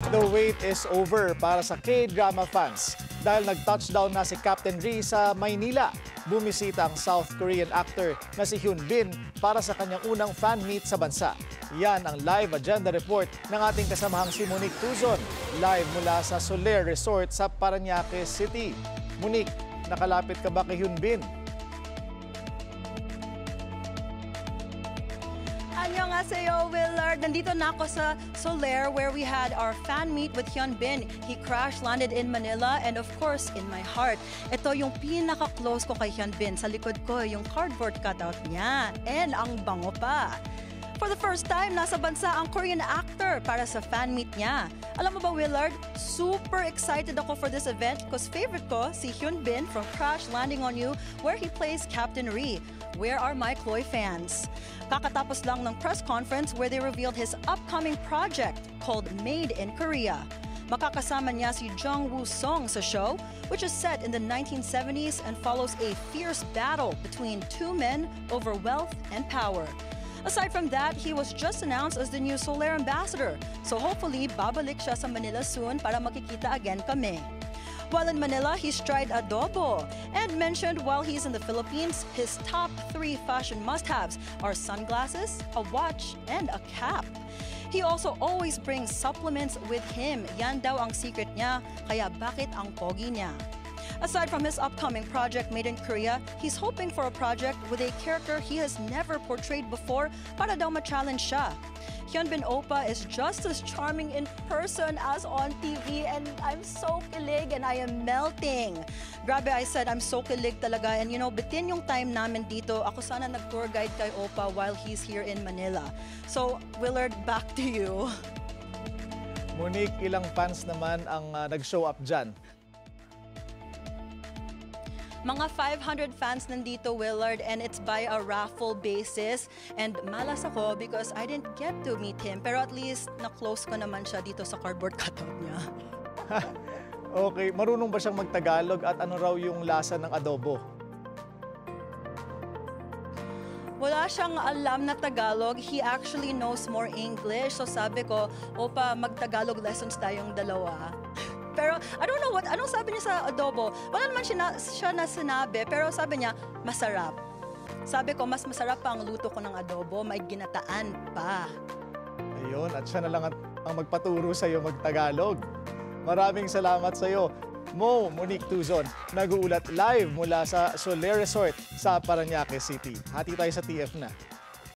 The wait is over para sa K-drama fans dahil nag-touchdown na si Captain Ri sa Maynila. Bumisita ang South Korean actor na si Hyun Bin para sa kanyang unang fan meet sa bansa. Yan ang live agenda report ng ating kasamahang si Monique Tuzon, live mula sa Soler Resort sa Parañaque City. Monique, nakalapit ka ba kay Hyun Bin? Annyeonghaseyo, Willard. Nandito na ako sa Soler where we had our fan meet with Hyun Bin. He crash-landed in Manila and of course, in my heart. Ito yung pinaka-close ko kay Hyun Bin. Sa likod ko, yung cardboard cutout niya. And ang bango pa. For the first time, nasa bansa ang Korean actor para sa fan meet niya. Alam mo ba, Willard, super excited ako for this event because favorite ko si Hyun Bin from Crash Landing on You where he plays Captain Ri. Where are my Chloe fans? Kakatapos lang ng press conference where they revealed his upcoming project called Made in Korea. Makakasama niya si Jung Woo Song sa show, which is set in the 1970s and follows a fierce battle between two men over wealth and power. Aside from that, he was just announced as the new Soler ambassador. So hopefully, babalik siya sa Manila soon para makikita again kami. While in Manila, he's tried adobo and mentioned while he's in the Philippines, his top 3 fashion must-haves are sunglasses, a watch, and a cap. He also always brings supplements with him. Yan daw ang secret niya, kaya bakit ang pogi niya? Aside from his upcoming project Made in Korea, he's hoping for a project with a character he has never portrayed before para daw ma-challenge siya. Hyun Bin Oppa is just as charming in person as on TV and I'm so kilig and I am melting. Grabe, I said I'm so kilig talaga and you know, bitin yung time namin dito. Ako sana nag-tour guide kay Oppa while he's here in Manila. So, Willard, back to you. Monique, ilang fans naman ang nag-show up dyan? Mga 500 fans nandito, Willard, and it's by a raffle basis. And malas ako because I didn't get to meet him. Pero at least na-close ko naman siya dito sa cardboard cutout niya. Okay, marunong ba siyang magtagalog at ano raw yung lasa ng adobo? Wala siyang alam na Tagalog. He actually knows more English. So sabi ko, Opa, mag-Tagalog lessons tayong dalawa. Pero I don't know anong sabi niya sa adobo. Wala naman siya na sinabi, pero sabi niya, masarap. Sabi ko, mas masarap pa ang luto ko ng adobo, may ginataan pa. Ayun, at siya na lang ang magpaturo sa iyo mag-Tagalog. Maraming salamat sa iyo, Monique Tuzon, nag-uulat live mula sa Soler Resort sa Parañaque City. Hati tayo sa TF na.